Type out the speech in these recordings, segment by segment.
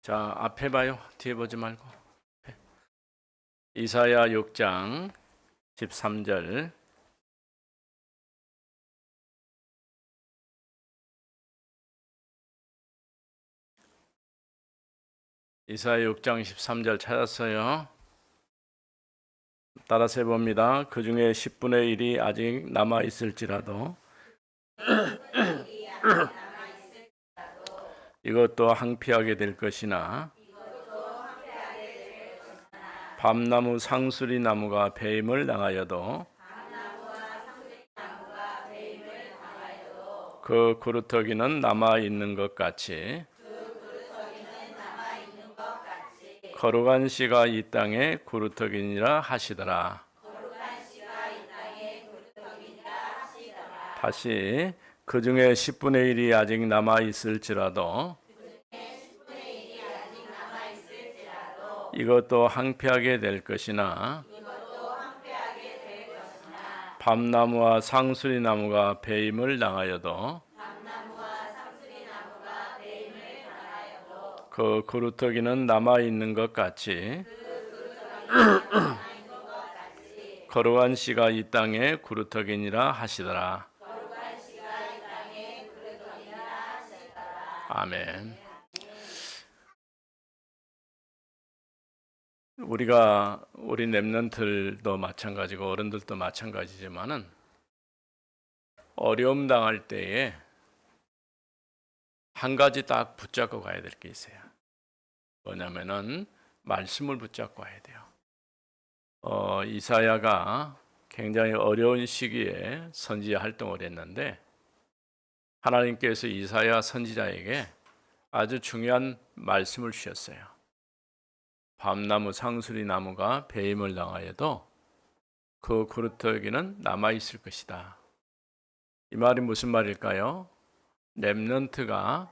자, 앞에 봐요. 뒤에 보지 말고. 앞에. 이사야 6장 13절. 이사야 6장 13절 찾았어요. 따라서 해봅니다. 그 중에 10분의 1이 아직 남아 있을지라도 이것도 항피하게 될 것이나 밤나무 상수리 나무가 배임을 당하여도 그 구루터기는 남아 있는 것 같이 거룩한 씨가 이 땅에 구루터기니라 하시더라. 다시 그 중에 10분의 1이 아직 남아 있을지라도 이것도 항폐하게 될 것이나 밤나무와 상수리 나무가 배임을 당하여도 그 구루터기는 남아 있는 것 같이 거룩한 씨가 이 땅에 구루터기니라 하시더라. 아멘. 우리 렘넌트들도 마찬가지고 어른들도 마찬가지지만은 어려움 당할 때에 한 가지 딱 붙잡고 가야 될 게 있어요. 뭐냐면은 말씀을 붙잡고 가야 돼요. 이사야가 굉장히 어려운 시기에 선지 활동을 했는데 하나님께서 이사야 선지자에게 아주 중요한 말씀을 주셨어요. 밤나무 상수리 나무가 배임을 당하여도 그 구루터기는 남아 있을 것이다. 이 말이 무슨 말일까요? 렘넌트가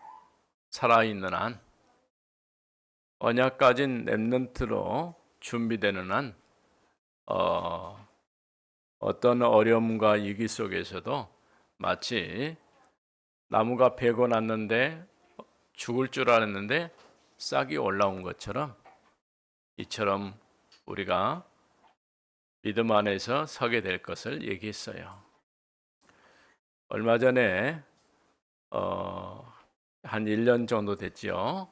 살아있는 한, 언약 가진 렘넌트로 준비되는 한, 어떤 어려움과 위기 속에서도 마치 나무가 베고 났는데 죽을 줄 알았는데 싹이 올라온 것처럼 이처럼 우리가 믿음 안에서 서게 될 것을 얘기했어요. 얼마 전에 한 1년 정도 됐죠.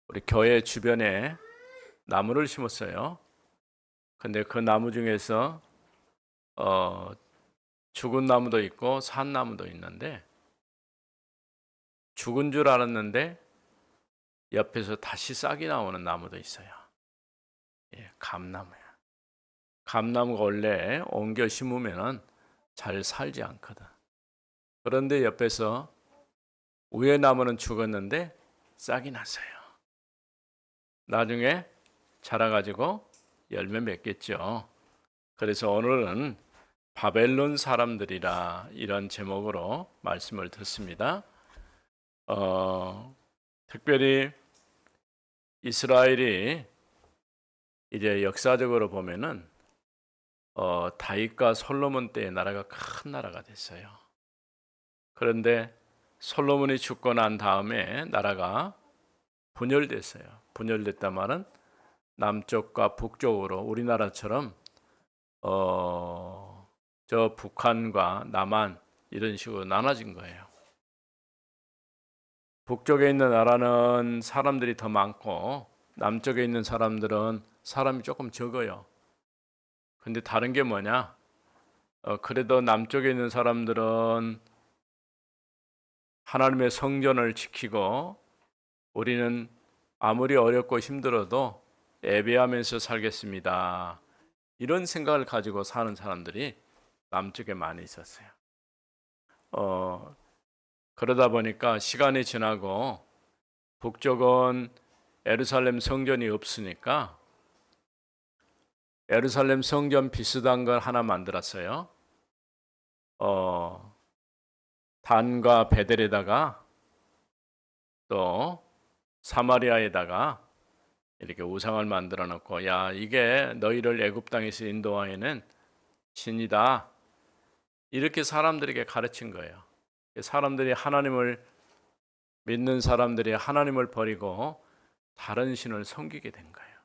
우리 교회 주변에 나무를 심었어요. 근데 그 나무 중에서 죽은 나무도 있고 산 나무도 있는데 죽은 줄 알았는데 옆에서 다시 싹이 나오는 나무도 있어요. 감나무야. 감나무가 원래 옮겨 심으면 잘 살지 않거든. 그런데 옆에서 위에 나무는 죽었는데 싹이 났어요. 나중에 자라가지고 열매 맺겠죠. 그래서 오늘은 바벨론 사람들이라 이런 제목으로 말씀을 듣습니다. 특별히 이스라엘이 이제 역사적으로 보면은 다윗과 솔로몬 때의 나라가 큰 나라가 됐어요. 그런데 솔로몬이 죽고 난 다음에 나라가 분열됐어요. 분열됐단 말은 남쪽과 북쪽으로 우리나라처럼 저 북한과 남한 이런 식으로 나눠진 거예요. 북쪽에 있는 나라는 사람들이 더 많고 남쪽에 있는 사람들은 사람이 조금 적어요. 근데 다른 게 뭐냐? 그래도 남쪽에 있는 사람들은 하나님의 성전을 지키고 우리는 아무리 어렵고 힘들어도 예배하면서 살겠습니다. 이런 생각을 가지고 사는 사람들이 남쪽에 많이 있었어요. 그러다 보니까 시간이 지나고 북쪽은 예루살렘 성전이 없으니까 예루살렘 성전 비슷한 걸 하나 만들었어요. 단과 베델에다가 또 사마리아에다가 이렇게 우상을 만들어 놓고 야 이게 너희를 애굽 땅에서 인도하여낸 신이다. 이렇게 사람들에게 가르친 거예요. 사람들이 하나님을 믿는 사람들이 하나님을 버리고 다른 신을 섬기게 된 거예요.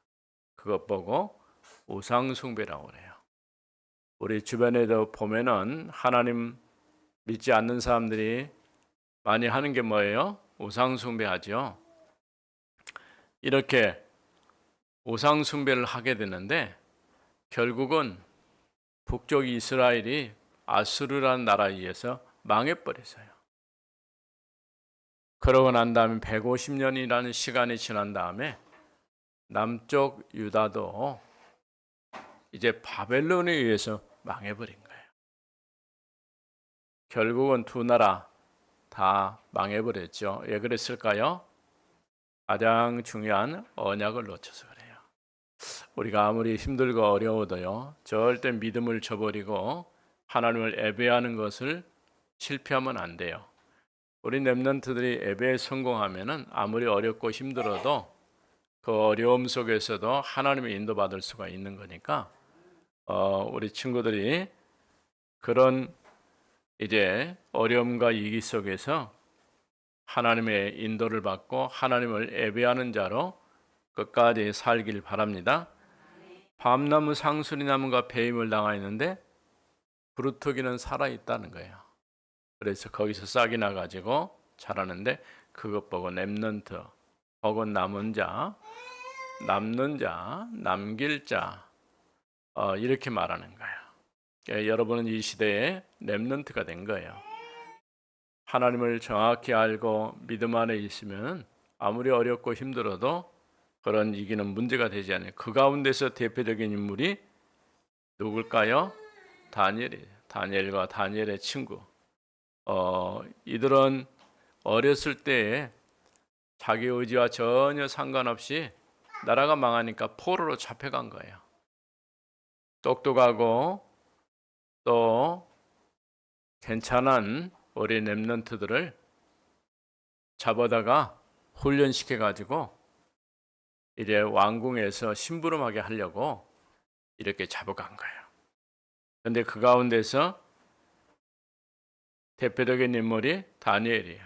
그것 보고 우상 숭배라고 그래요. 우리 주변에도 보면은 하나님 믿지 않는 사람들이 많이 하는 게 뭐예요? 우상 숭배하죠. 이렇게 우상 숭배를 하게 되는데 결국은 북쪽 이스라엘이 아수르라는 나라에 의해서 망해버렸어요. 그러고 난 다음에 150년이라는 시간이 지난 다음에 남쪽 유다도 이제 바벨론에 의해서 망해버린 거예요. 결국은 두 나라 다 망해버렸죠. 왜 그랬을까요? 가장 중요한 언약을 놓쳐서 그래요. 우리가 아무리 힘들고 어려워도요, 절대 믿음을 저버리고 하나님을 예배하는 것을 실패하면 안 돼요. 우리 렘넌트들이 예배에 성공하면은 아무리 어렵고 힘들어도 그 어려움 속에서도 하나님의 인도받을 수가 있는 거니까 우리 친구들이 그런 이제 어려움과 위기 속에서 하나님의 인도를 받고 하나님을 예배하는 자로 끝까지 살길 바랍니다. 밤나무 상수리나무가 배임을 당하였는데 부루터기는 살아있다는 거예요. 그래서 거기서 싹이 나가지고 자라는데 그것 보고 렘넌트 혹은 남은 자, 남는 자, 남길 자 이렇게 말하는 거예요. 여러분은 이 시대에 렘넌트가 된 거예요. 하나님을 정확히 알고 믿음 안에 있으면 아무리 어렵고 힘들어도 그런 이기는 문제가 되지 않아요. 그 가운데서 대표적인 인물이 누굴까요? 다니엘이에요. 다니엘과 다니엘의 친구. 이들은 어렸을 때에 자기 의지와 전혀 상관없이 나라가 망하니까 포로로 잡혀간 거예요. 똑똑하고 또 괜찮은 어린 렘넌트들을 잡아다가 훈련시켜 가지고 이제 왕궁에서 심부름하게 하려고 이렇게 잡아간 거예요. 그런데 그 가운데서 대표적인 인물이 다니엘이에요.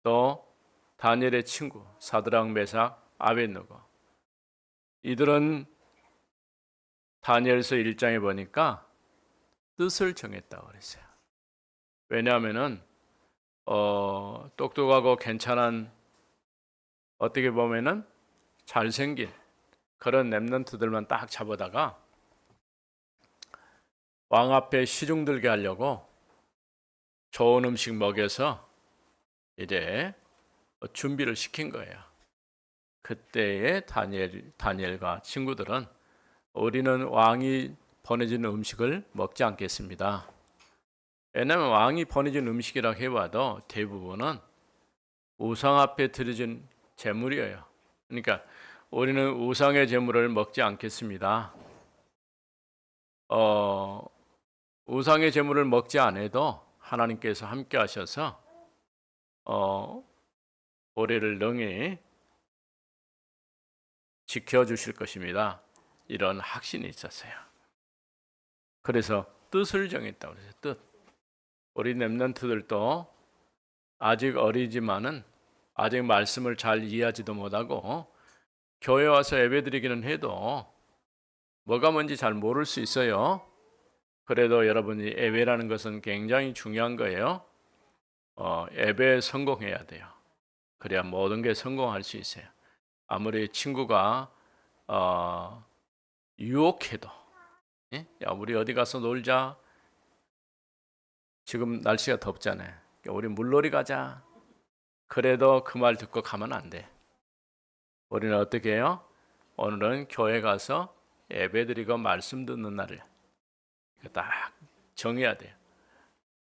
또 다니엘의 친구 사드락, 메삭, 아벳느고. 이들은 다니엘서 1장에 보니까 뜻을 정했다고 그랬어요. 왜냐하면은 똑똑하고 괜찮은 어떻게 보면은 잘생긴 그런 렘넌트들만 딱 잡아다가 왕 앞에 시중 들게 하려고 좋은 음식 먹여서 이제 준비를 시킨 거예요. 그때의 다니엘과 친구들은 우리는 왕이 보내준 음식을 먹지 않겠습니다. 왜냐하면 왕이 보내준 음식이라고 해봐도 대부분은 우상 앞에 드려진 제물이에요. 그러니까 우리는 우상의 제물을 먹지 않겠습니다. 우상의 제물을 먹지 않아도 하나님께서 함께 하셔서 우리를 능히 지켜주실 것입니다. 이런 확신이 있었어요. 그래서 뜻을 정했다고 그랬어요. 뜻. 우리 렘넌트들도 아직 어리지만은 아직 말씀을 잘 이해하지도 못하고 교회 와서 예배드리기는 해도 뭐가 뭔지 잘 모를 수 있어요. 그래도 여러분이 예배라는 것은 굉장히 중요한 거예요. 예배에 성공해야 돼요. 그래야 모든 게 성공할 수 있어요. 아무리 친구가 유혹해도 예? 야 우리 어디 가서 놀자. 지금 날씨가 덥잖아요. 우리 물놀이 가자. 그래도 그 말 듣고 가면 안 돼. 우리는 어떻게 해요? 오늘은 교회 가서 예배드리고 말씀 듣는 날을 딱 정해야 돼요.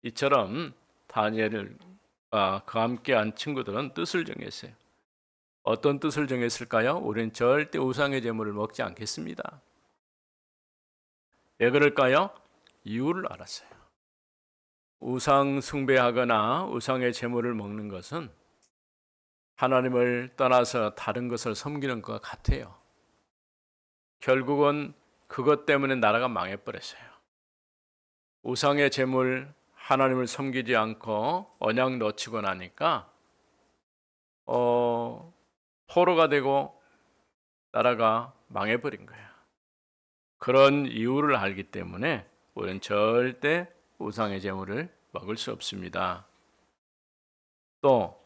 이처럼 다니엘과 그와 함께한 친구들은 뜻을 정했어요. 어떤 뜻을 정했을까요? 우리는 절대 우상의 제물을 먹지 않겠습니다. 왜 그럴까요? 이유를 알았어요. 우상 숭배하거나 우상의 제물을 먹는 것은 하나님을 떠나서 다른 것을 섬기는 것 같아요. 결국은 그것 때문에 나라가 망해버렸어요. 우상의 제물, 하나님을 섬기지 않고 언약 놓치고 나니까 포로가 되고 나라가 망해버린 거야. 그런 이유를 알기 때문에 우리는 절대 우상의 제물을 먹을 수 없습니다. 또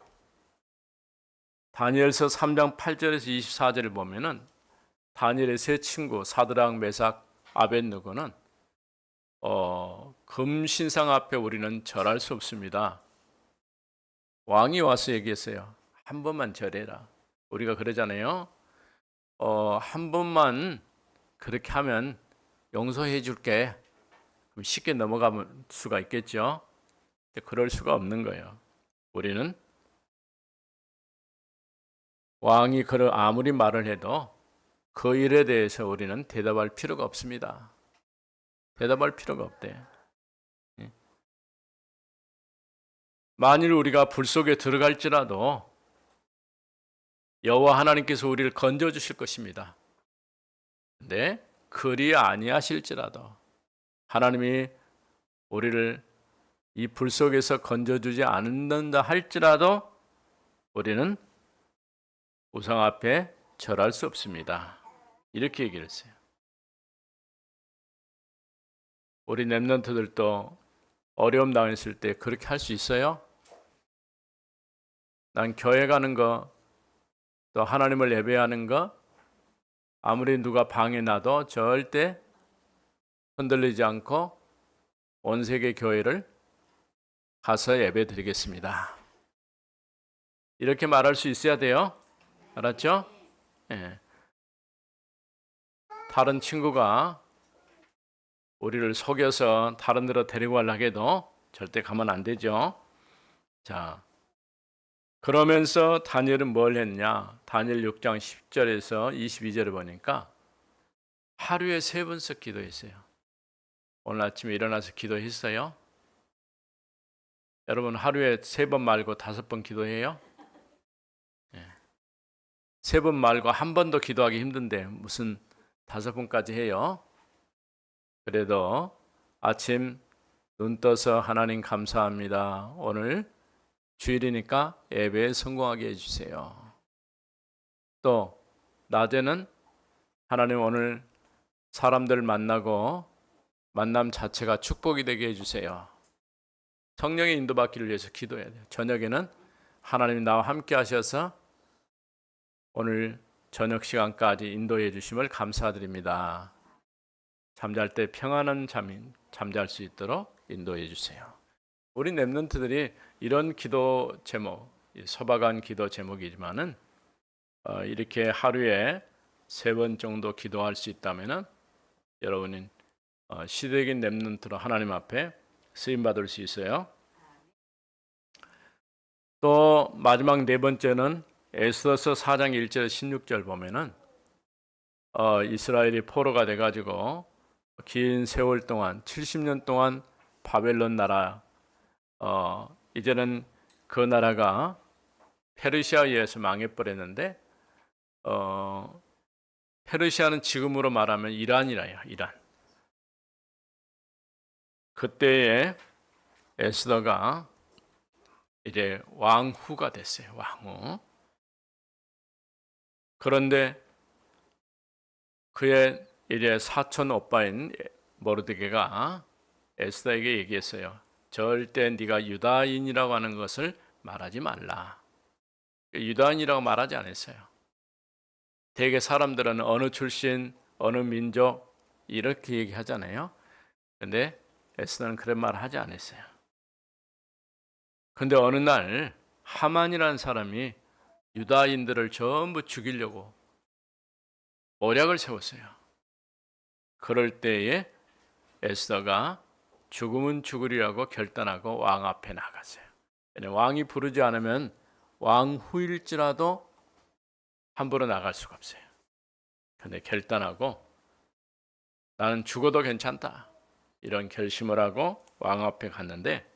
다니엘서 3장 8절에서 24절을 보면은 다니엘의 세 친구 사드락, 메삭, 아벳느고는 금신상 앞에 우리는 절할 수 없습니다. 왕이 와서 얘기했어요. 한 번만 절해라. 우리가 그러잖아요. 한 번만 그렇게 하면 용서해 줄게. 그럼 쉽게 넘어갈 수가 있겠죠. 그럴 수가 없는 거예요. 우리는 왕이 아무리 말을 해도 그 일에 대해서 우리는 대답할 필요가 없습니다. 대답할 필요가 없대. 만일 우리가 불 속에 들어갈지라도 여호와 하나님께서 우리를 건져 주실 것입니다. 근데 그리 아니하실지라도 하나님이 우리를 이 불 속에서 건져주지 않는다 할지라도 우리는 우상 앞에 절할 수 없습니다. 이렇게 얘기를 했어요. 우리 렘넌트들도 어려움 당했을 때 그렇게 할 수 있어요? 난 교회 가는 거, 또 하나님을 예배하는 거, 아무리 누가 방해나도 절대 흔들리지 않고 온 세계 교회를 가서 예배 드리겠습니다. 이렇게 말할 수 있어야 돼요. 알았죠? 예. 다른 친구가 우리를 속여서 다른 데로 데리고 가려고 해도 절대 가면 안 되죠. 자, 그러면서 다니엘은 뭘 했냐? 다니엘 6장 10절에서 22절을 보니까 하루에 3번씩 기도했어요. 오늘 아침에 일어나서 기도했어요? 여러분 하루에 3번 말고 5번 기도해요? 3번 말고 한 번도 기도하기 힘든데 무슨 5번까지 해요? 그래도 아침 눈 떠서 하나님 감사합니다. 오늘 주일이니까 예배에 성공하게 해주세요. 또 낮에는 하나님 오늘 사람들 만나고 만남 자체가 축복이 되게 해주세요. 성령의 인도받기를 위해서 기도해야 돼요. 저녁에는 하나님이 나와 함께 하셔서 오늘 저녁 시간까지 인도해 주심을 감사드립니다. 잠잘 때 평안한 잠잘 수 있도록 인도해 주세요. 우리 렘넌트들이 이런 기도 제목, 서박한 기도 제목이지만은 이렇게 하루에 3번 정도 기도할 수 있다면은 여러분은 시대적인 렘넌트로 하나님 앞에 쓰임 받을 수 있어요. 또 마지막 4번째는 에스더서 4장 1절 16절 보면은 이스라엘이 포로가 돼 가지고 긴 세월 동안 70년 동안 바벨론 나라 이제는 그 나라가 페르시아에 의해서 망해버렸는데 페르시아는 지금으로 말하면 이란이라요. 이란. 그때에 에스더가 이제 왕후가 됐어요. 왕후. 그런데 그의 이제 사촌 오빠인 모르드게가 에스더에게 얘기했어요. 절대 네가 유다인이라고 하는 것을 말하지 말라. 유다인이라고 말하지 않았어요. 대개 사람들은 어느 출신, 어느 민족 이렇게 얘기하잖아요. 근데 에스더는 그런 말을 하지 않았어요. 근데 어느 날 하만이라는 사람이 유다인들을 전부 죽이려고 모략을 세웠어요. 그럴 때에 에스더가 죽으면 죽으리라고 결단하고 왕 앞에 나갔어요. 왕이 부르지 않으면 왕후일지라도 함부로 나갈 수가 없어요. 근데 결단하고 나는 죽어도 괜찮다. 이런 결심을 하고 왕 앞에 갔는데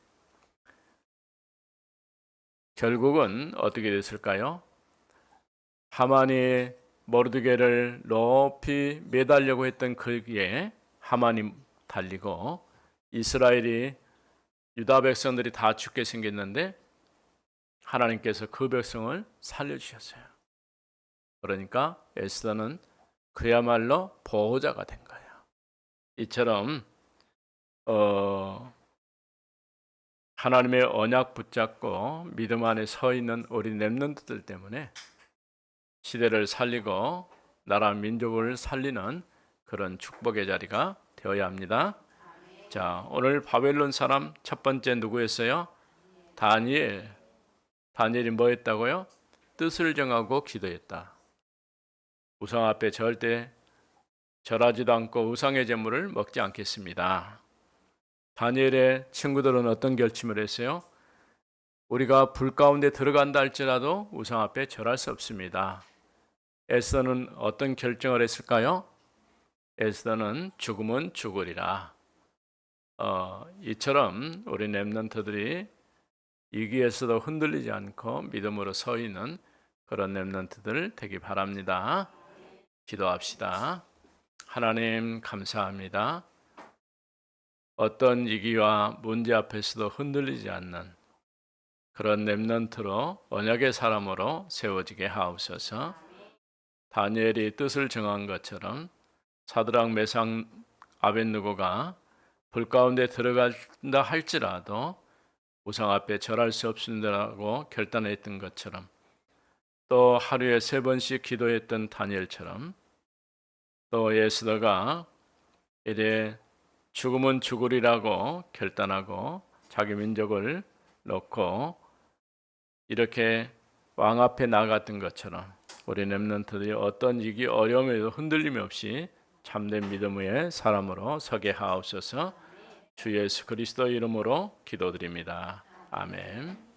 결국은 어떻게 됐을까요? 하만이 모르드게를 높이 매달려고 했던 그에 하만이 달리고 이스라엘이 유다 백성들이 다 죽게 생겼는데 하나님께서 그 백성을 살려주셨어요. 그러니까 에스더는 그야말로 보호자가 된 거예요. 이처럼 하나님의 언약 붙잡고 믿음 안에 서 있는 우리 렘넌트들 때문에 시대를 살리고 나라 민족을 살리는 그런 축복의 자리가 되어야 합니다. 자, 오늘 바벨론 사람 첫 번째 누구였어요? 다니엘. 다니엘이 뭐 했다고요? 뜻을 정하고 기도했다. 우상 앞에 절대 절하지도 않고 우상의 제물을 먹지 않겠습니다. 다니엘의 친구들은 어떤 결심을 했어요? 우리가 불 가운데 들어간다 할지라도 우상 앞에 절할 수 없습니다. 에스더는 어떤 결정을 했을까요? 에스더는 죽으면 죽으리라. 이처럼 우리 렘넌트들이 위기에서도 흔들리지 않고 믿음으로 서 있는 그런 렘넌트들 되기 바랍니다. 기도합시다. 하나님 감사합니다. 어떤 위기와 문제 앞에서도 흔들리지 않는 그런 렘넌트로 언약의 사람으로 세워지게 하옵소서. 다니엘이 뜻을 정한 것처럼 사드락 메상 아벳느고가 불 가운데 들어간다 할지라도 우상 앞에 절할 수 없습니다라고 결단했던 것처럼 또 하루에 3번씩 기도했던 다니엘처럼 또 에스더가 이래 죽으면 죽으리라고 결단하고 자기 민족을 놓고 이렇게 왕 앞에 나갔던 것처럼 우리 렘넌트들이 어떤 위기 어려움에도 흔들림 없이 참된 믿음 위에 사람으로 서게 하옵소서. 주 예수 그리스도 이름으로 기도드립니다. 아멘.